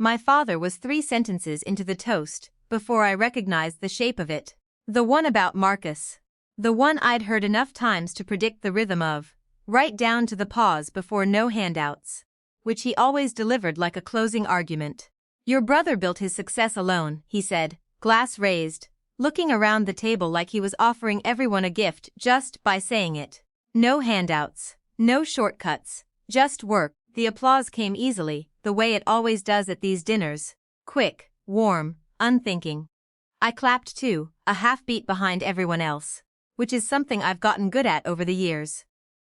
My father was 3 sentences into the toast before I recognized the shape of it. The one about Marcus. The one I'd heard enough times to predict the rhythm of, right down to the pause before no handouts, which he always delivered like a closing argument. Your brother built his success alone, he said, glass raised, looking around the table like he was offering everyone a gift just by saying it. No handouts, no shortcuts, just work. The applause came easily, the way it always does at these dinners. Quick, warm, unthinking. I clapped too, a half beat behind everyone else, which is something I've gotten good at over the years.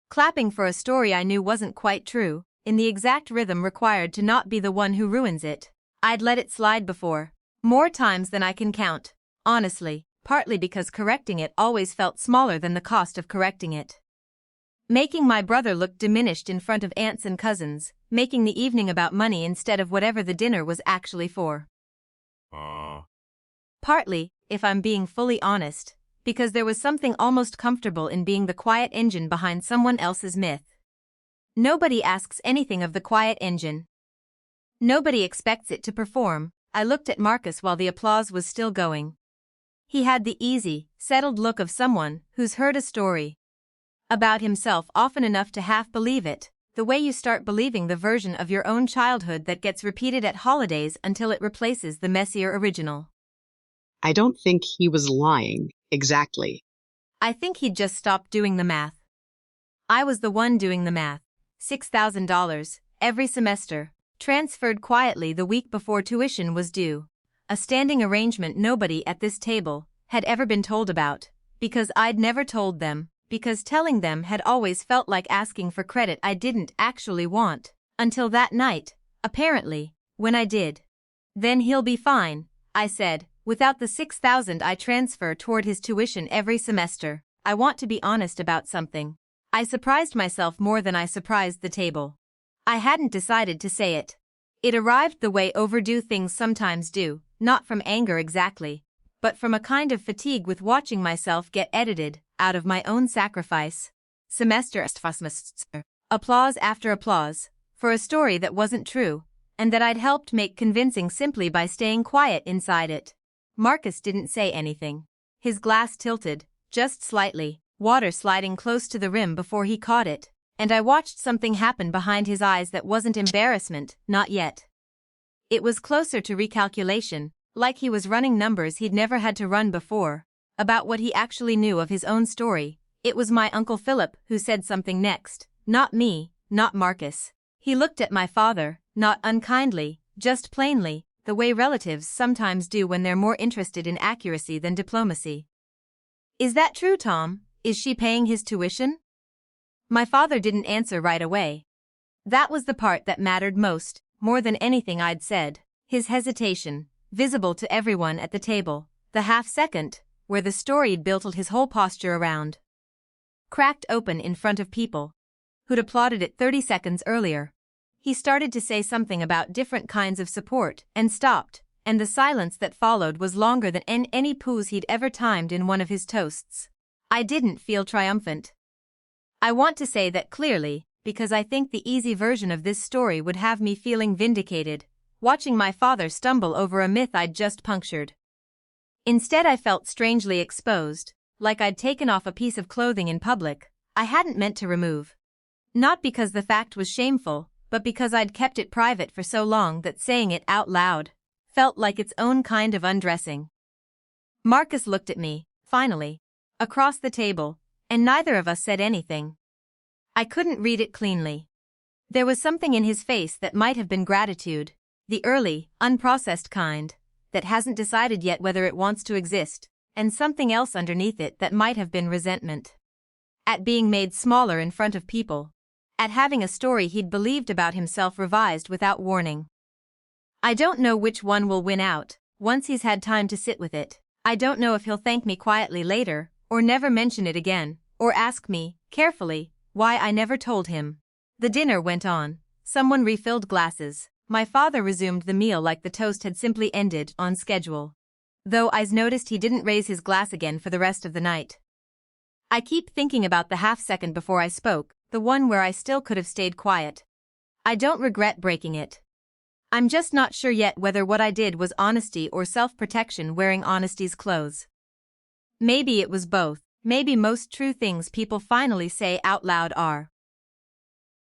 Clapping for a story I knew wasn't quite true, in the exact rhythm required to not be the one who ruins it. I'd let it slide before, more times than I can count, honestly, partly because correcting it always felt smaller than the cost of correcting it. Making my brother look diminished in front of aunts and cousins, making the evening about money instead of whatever the dinner was actually for. Partly, if I'm being fully honest, because there was something almost comfortable in being the quiet engine behind someone else's myth. Nobody asks anything of the quiet engine. Nobody expects it to perform. I looked at Marcus while the applause was still going. He had the easy, settled look of someone who's heard a story about himself often enough to half believe it, the way you start believing the version of your own childhood that gets repeated at holidays until it replaces the messier original. I don't think he was lying, exactly. I think he'd just stopped doing the math. I was the one doing the math. $6,000, every semester, transferred quietly the week before tuition was due. A standing arrangement nobody at this table had ever been told about, because I'd never told them, because telling them had always felt like asking for credit I didn't actually want, until that night, apparently, when I did. Then he'll be fine, I said, without the $6,000 I transfer toward his tuition every semester. I want to be honest about something. I surprised myself more than I surprised the table. I hadn't decided to say it. It arrived the way overdue things sometimes do, not from anger exactly, but from a kind of fatigue with watching myself get edited out of my own sacrifice. Applause after applause, for a story that wasn't true, and that I'd helped make convincing simply by staying quiet inside it. Marcus didn't say anything. His glass tilted, just slightly, water sliding close to the rim before he caught it, and I watched something happen behind his eyes that wasn't embarrassment, not yet. It was closer to recalculation, like he was running numbers he'd never had to run before, about what he actually knew of his own story. It was my Uncle Philip who said something next, not me, not Marcus. He looked at my father, not unkindly, just plainly, the way relatives sometimes do when they're more interested in accuracy than diplomacy. Is that true, Tom? Is she paying his tuition? My father didn't answer right away. That was the part that mattered most, more than anything I'd said. His hesitation, visible to everyone at the table, the half-second, where the story'd built his whole posture around, cracked open in front of people who'd applauded it 30 seconds earlier. He started to say something about different kinds of support and stopped, and the silence that followed was longer than any pause he'd ever timed in one of his toasts. I didn't feel triumphant. I want to say that clearly, because I think the easy version of this story would have me feeling vindicated, watching my father stumble over a myth I'd just punctured. Instead, I felt strangely exposed, like I'd taken off a piece of clothing in public I hadn't meant to remove. Not because the fact was shameful, but because I'd kept it private for so long that saying it out loud felt like its own kind of undressing. Marcus looked at me, finally, across the table, and neither of us said anything. I couldn't read it cleanly. There was something in his face that might have been gratitude, the early, unprocessed kind, that hasn't decided yet whether it wants to exist, and something else underneath it that might have been resentment at being made smaller in front of people, at having a story he'd believed about himself revised without warning. I don't know which one will win out, once he's had time to sit with it. I don't know if he'll thank me quietly later, or never mention it again, or ask me, carefully, why I never told him. The dinner went on. Someone refilled glasses. My father resumed the meal like the toast had simply ended on schedule. Though I noticed he didn't raise his glass again for the rest of the night. I keep thinking about the half-second before I spoke, the one where I still could have stayed quiet. I don't regret breaking it. I'm just not sure yet whether what I did was honesty or self-protection wearing honesty's clothes. Maybe it was both. Maybe most true things people finally say out loud are,